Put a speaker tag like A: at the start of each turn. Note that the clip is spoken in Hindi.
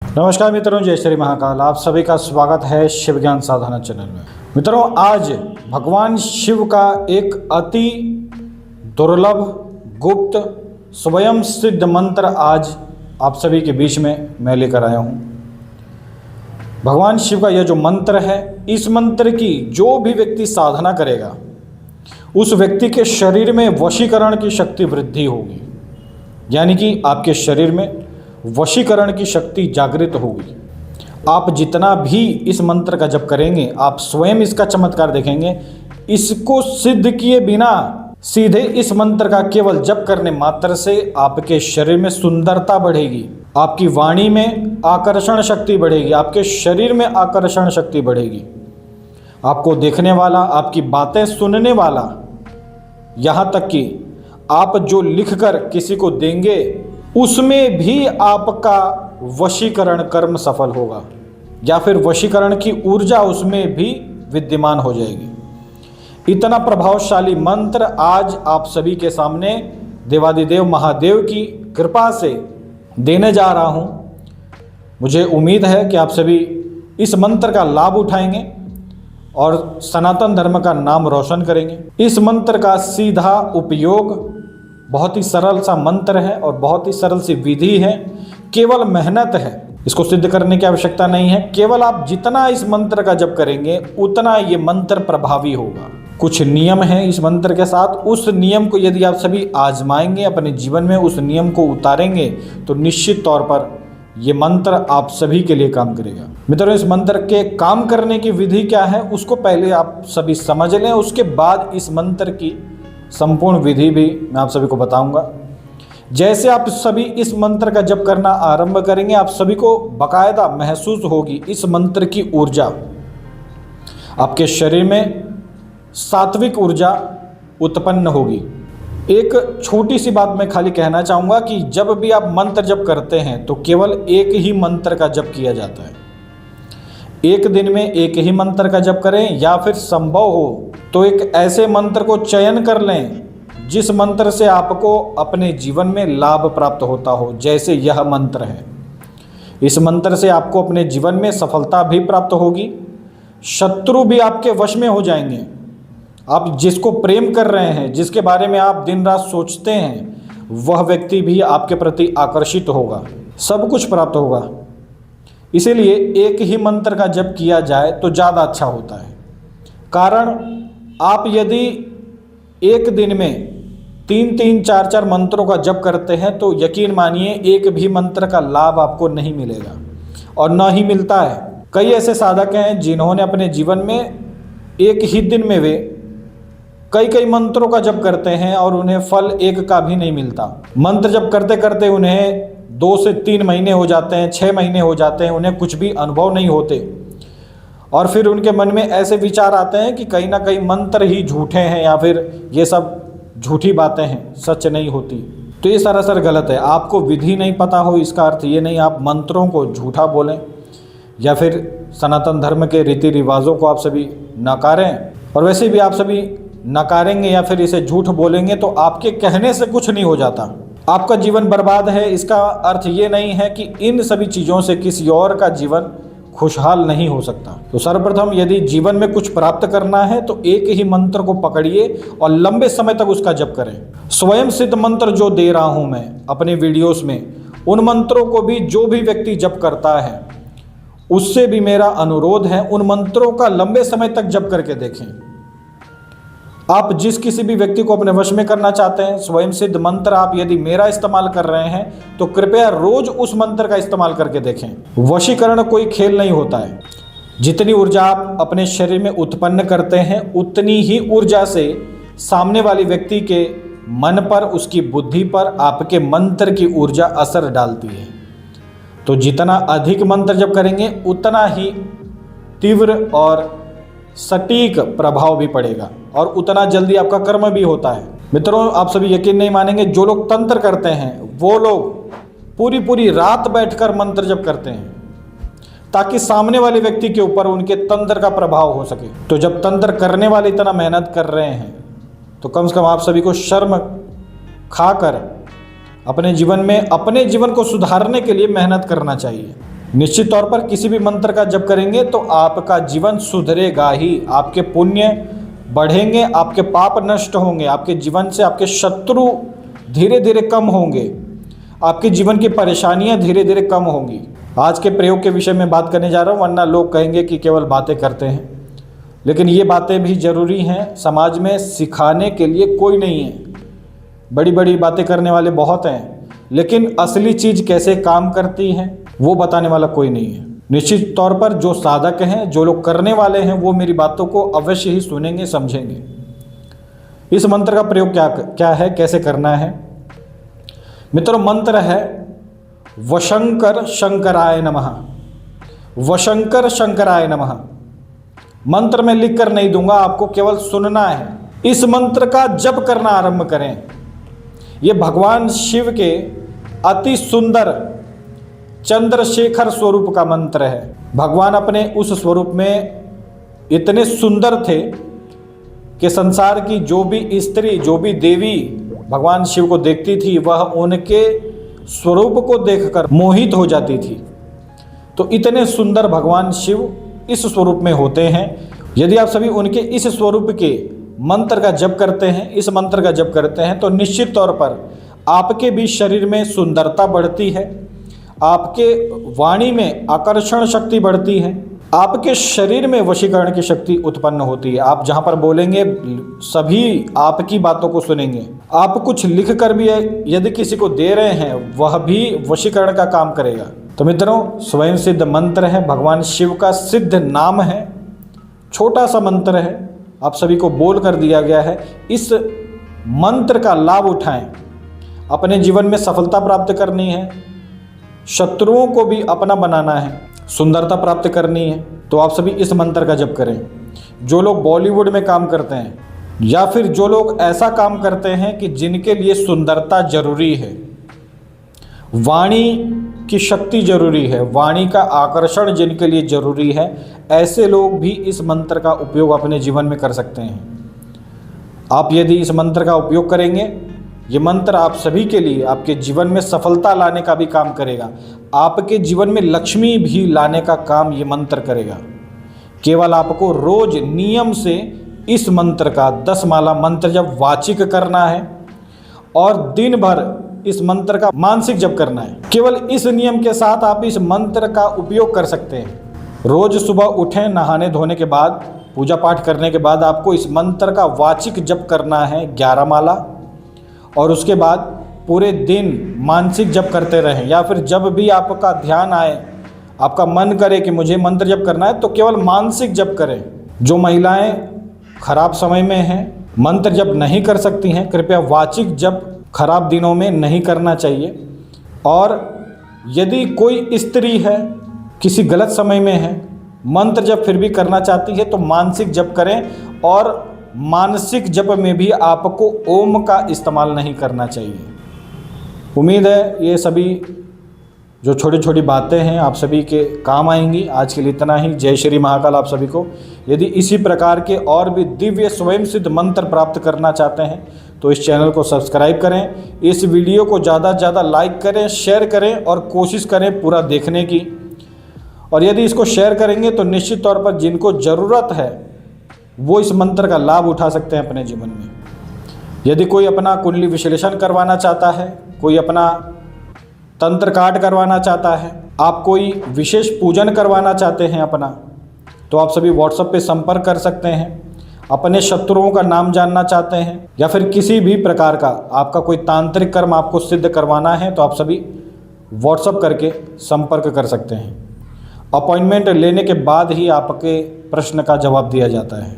A: नमस्कार मित्रों, जय श्री महाकाल। आप सभी का स्वागत है शिव ज्ञान साधना चैनल में। मित्रों, आज भगवान शिव का एक अति दुर्लभ, गुप्त, स्वयं सिद्ध मंत्र आज आप सभी के बीच में मैं लेकर आया हूँ। भगवान शिव का यह जो मंत्र है, इस मंत्र की जो भी व्यक्ति साधना करेगा उस व्यक्ति के शरीर में वशीकरण की शक्ति वृद्धि होगी, यानी कि आपके शरीर में वशीकरण की शक्ति जागृत होगी। आप जितना भी इस मंत्र का जप करेंगे, आप स्वयं इसका चमत्कार देखेंगे। इसको सिद्ध किए बिना सीधे इस मंत्र का केवल जप करने मात्र से आपके शरीर में सुंदरता बढ़ेगी, आपकी वाणी में आकर्षण शक्ति बढ़ेगी, आपके शरीर में आकर्षण शक्ति बढ़ेगी। आपको देखने वाला, आपकी बातें सुनने वाला, यहाँ तक कि आप जो लिखकर किसी को देंगे उसमें भी आपका वशीकरण कर्म सफल होगा, या फिर वशीकरण की ऊर्जा उसमें भी विद्यमान हो जाएगी। इतना प्रभावशाली मंत्र आज आप सभी के सामने देवादिदेव महादेव की कृपा से देने जा रहा हूँ। मुझे उम्मीद है कि आप सभी इस मंत्र का लाभ उठाएंगे और सनातन धर्म का नाम रोशन करेंगे। इस मंत्र का सीधा उपयोग बहुत ही सरल सा मंत्र है और बहुत ही सरल सी विधि है, केवल मेहनत है। इसको सिद्ध करने की आवश्यकता नहीं है, केवल आप जितना इस मंत्र का जप करेंगे उतना ये मंत्र प्रभावी होगा। कुछ नियम है इस मंत्र के साथ, उस नियम को यदि आप सभी आजमाएंगे, अपने जीवन में उस नियम को उतारेंगे तो निश्चित तौर पर ये मंत्र आप सभी के लिए काम करेगा। मित्रों, इस मंत्र के काम करने की विधि क्या है उसको पहले आप सभी समझ लें, उसके बाद इस मंत्र की संपूर्ण विधि भी मैं आप सभी को बताऊंगा। जैसे आप सभी इस मंत्र का जप करना आरंभ करेंगे, आप सभी को बाकायदा महसूस होगी इस मंत्र की ऊर्जा। आपके शरीर में सात्विक ऊर्जा उत्पन्न होगी। एक छोटी सी बात मैं खाली कहना चाहूँगा कि जब भी आप मंत्र जप करते हैं तो केवल एक ही मंत्र का जप किया जाता है। एक दिन में एक ही मंत्र का जप करें, या फिर संभव हो तो एक ऐसे मंत्र को चयन कर लें जिस मंत्र से आपको अपने जीवन में लाभ प्राप्त होता हो, जैसे यह मंत्र है। इस मंत्र से आपको अपने जीवन में सफलता भी प्राप्त होगी, शत्रु भी आपके वश में हो जाएंगे। आप जिसको प्रेम कर रहे हैं, जिसके बारे में आप दिन रात सोचते हैं, वह व्यक्ति भी आपके प्रति आकर्षित होगा, सब कुछ प्राप्त होगा। इसीलिए एक ही मंत्र का जप किया जाए तो ज़्यादा अच्छा होता है। कारण आप यदि एक दिन में 3-3, 4-4 मंत्रों का जप करते हैं तो यकीन मानिए एक भी मंत्र का लाभ आपको नहीं मिलेगा, और न ही मिलता है। कई ऐसे साधक हैं जिन्होंने अपने जीवन में एक ही दिन में वे कई मंत्रों का जप करते हैं और उन्हें फल एक का भी नहीं मिलता। मंत्र जप करते करते उन्हें 2 से 3 महीने हो जाते हैं, 6 महीने हो जाते हैं, उन्हें कुछ भी अनुभव नहीं होते, और फिर उनके मन में ऐसे विचार आते हैं कि कहीं ना कहीं मंत्र ही झूठे हैं, या फिर ये सब झूठी बातें हैं, सच नहीं होती। तो ये सरासर गलत है। आपको विधि नहीं पता हो इसका अर्थ ये नहीं आप मंत्रों को झूठा बोलें, या फिर सनातन धर्म के रीति रिवाजों को आप सभी नकारें। और वैसे भी आप सभी नकारेंगे या फिर इसे झूठ बोलेंगे तो आपके कहने से कुछ नहीं हो जाता, आपका जीवन बर्बाद है। इसका अर्थ ये नहीं है कि इन सभी चीज़ों से किसी और का जीवन खुशहाल नहीं हो सकता। तो सर्वप्रथम यदि जीवन में कुछ प्राप्त करना है तो एक ही मंत्र को पकड़िए और लंबे समय तक उसका जप करें। स्वयं सिद्ध मंत्र जो दे रहा हूं मैं अपने वीडियोस में, उन मंत्रों को भी जो भी व्यक्ति जप करता है उससे भी मेरा अनुरोध है उन मंत्रों का लंबे समय तक जप करके देखें। आप जिस किसी भी व्यक्ति को अपने वश में करना चाहते हैं, स्वयं सिद्ध मंत्र आप यदि मेरा इस्तेमाल कर रहे हैं तो कृपया रोज उस मंत्र का इस्तेमाल करके देखें। वशीकरण कोई खेल नहीं होता है। जितनी ऊर्जा आप अपने शरीर में उत्पन्न करते हैं उतनी ही ऊर्जा से सामने वाले व्यक्ति के मन पर, उसकी बुद्धि पर आपके मंत्र की ऊर्जा असर डालती है। तो जितना अधिक मंत्र जप करेंगे उतना ही तीव्र और सटीक प्रभाव भी पड़ेगा और उतना जल्दी आपका कर्म भी होता है। मित्रों, आप सभी यकीन नहीं मानेंगे, जो लोग तंत्र करते हैं वो लोग पूरी रात बैठकर मंत्र जप करते हैं ताकि सामने वाले व्यक्ति के ऊपर उनके तंत्र का प्रभाव हो सके। तो जब तंत्र करने वाले इतना मेहनत कर रहे हैं तो कम से कम आप सभी को शर्म खाकर अपने जीवन में अपने जीवन को सुधारने के लिए मेहनत करना चाहिए। निश्चित तौर पर किसी भी मंत्र का जप करेंगे तो आपका जीवन सुधरेगा ही, आपके पुण्य बढ़ेंगे, आपके पाप नष्ट होंगे, आपके जीवन से आपके शत्रु धीरे धीरे कम होंगे, आपके जीवन की परेशानियां धीरे धीरे कम होंगी। आज के प्रयोग के विषय में बात करने जा रहा हूं, वरना लोग कहेंगे कि केवल बातें करते हैं, लेकिन ये बातें भी जरूरी हैं। समाज में सिखाने के लिए कोई नहीं है, बड़ी बड़ी बातें करने वाले बहुत हैं, लेकिन असली चीज़ कैसे काम करती है वो बताने वाला कोई नहीं है। निश्चित तौर पर जो साधक हैं, जो लोग करने वाले हैं, वो मेरी बातों को अवश्य ही सुनेंगे, समझेंगे। इस मंत्र का प्रयोग क्या है, कैसे करना है? मित्रों, मंत्र है वशंकर शंकराय नमः। वशंकर शंकराय नमः मंत्र में लिख कर नहीं दूंगा, आपको केवल सुनना है। इस मंत्र का जप करना आरंभ करें। ये भगवान शिव के अति सुंदर चंद्रशेखर स्वरूप का मंत्र है। भगवान अपने उस स्वरूप में इतने सुंदर थे कि संसार की जो भी स्त्री, जो भी देवी भगवान शिव को देखती थी, वह उनके स्वरूप को देखकर मोहित हो जाती थी। तो इतने सुंदर भगवान शिव इस स्वरूप में होते हैं। यदि आप सभी उनके इस स्वरूप के मंत्र का जप करते हैं, इस मंत्र का जप करते हैं, तो निश्चित तौर पर आपके भी शरीर में सुंदरता बढ़ती है, आपके वाणी में आकर्षण शक्ति बढ़ती है, आपके शरीर में वशीकरण की शक्ति उत्पन्न होती है। आप जहाँ पर बोलेंगे सभी आपकी बातों को सुनेंगे। आप कुछ लिख कर भी यदि किसी को दे रहे हैं, वह भी वशीकरण का काम करेगा। तो मित्रों, स्वयं सिद्ध मंत्र है, भगवान शिव का सिद्ध नाम है, छोटा सा मंत्र है, आप सभी को बोल कर दिया गया है। इस मंत्र का लाभ उठाएं, अपने जीवन में सफलता प्राप्त करनी है, शत्रुओं को भी अपना बनाना है, सुंदरता प्राप्त करनी है, तो आप सभी इस मंत्र का जप करें। जो लोग बॉलीवुड में काम करते हैं या फिर जो लोग ऐसा काम करते हैं कि जिनके लिए सुंदरता जरूरी है, वाणी की शक्ति जरूरी है, वाणी का आकर्षण जिनके लिए जरूरी है, ऐसे लोग भी इस मंत्र का उपयोग अपने जीवन में कर सकते हैं। आप यदि इस मंत्र का उपयोग करेंगे, ये मंत्र आप सभी के लिए आपके जीवन में सफलता लाने का भी काम करेगा, आपके जीवन में लक्ष्मी भी लाने का काम ये मंत्र करेगा। केवल आपको रोज नियम से इस मंत्र का 10 माला मंत्र जब वाचिक करना है और दिन भर इस मंत्र का मानसिक जप करना है। केवल इस नियम के साथ आप इस मंत्र का उपयोग कर सकते हैं। रोज सुबह उठें, नहाने धोने के बाद, पूजा पाठ करने के बाद आपको इस मंत्र का वाचिक जप करना है 11 माला, और उसके बाद पूरे दिन मानसिक जप करते रहें। या फिर जब भी आपका ध्यान आए, आपका मन करे कि मुझे मंत्र जप करना है, तो केवल मानसिक जप करें। जो महिलाएं खराब समय में हैं, मंत्र जप नहीं कर सकती हैं, कृपया वाचिक जप खराब दिनों में नहीं करना चाहिए। और यदि कोई स्त्री है, किसी गलत समय में है, मंत्र जप फिर भी करना चाहती है, तो मानसिक जप करें। और मानसिक जप में भी आपको ओम का इस्तेमाल नहीं करना चाहिए। उम्मीद है ये सभी जो छोटी छोटी बातें हैं आप सभी के काम आएंगी। आज के लिए इतना ही। जय श्री महाकाल आप सभी को। यदि इसी प्रकार के और भी दिव्य स्वयं सिद्ध मंत्र प्राप्त करना चाहते हैं तो इस चैनल को सब्सक्राइब करें, इस वीडियो को ज़्यादा से ज़्यादा लाइक करें, शेयर करें और कोशिश करें पूरा देखने की। और यदि इसको शेयर करेंगे तो निश्चित तौर पर जिनको ज़रूरत है वो इस मंत्र का लाभ उठा सकते हैं अपने जीवन में। यदि कोई अपना कुंडली विश्लेषण करवाना चाहता है, कोई अपना तंत्र कार्ड करवाना चाहता है, आप कोई विशेष पूजन करवाना चाहते हैं अपना, तो आप सभी व्हाट्सएप पे संपर्क कर सकते हैं। अपने शत्रुओं का नाम जानना चाहते हैं या फिर किसी भी प्रकार का आपका कोई तांत्रिक कर्म आपको सिद्ध करवाना है तो आप सभी व्हाट्सएप करके संपर्क कर सकते हैं। अपॉइंटमेंट लेने के बाद ही आपके प्रश्न का जवाब दिया जाता है।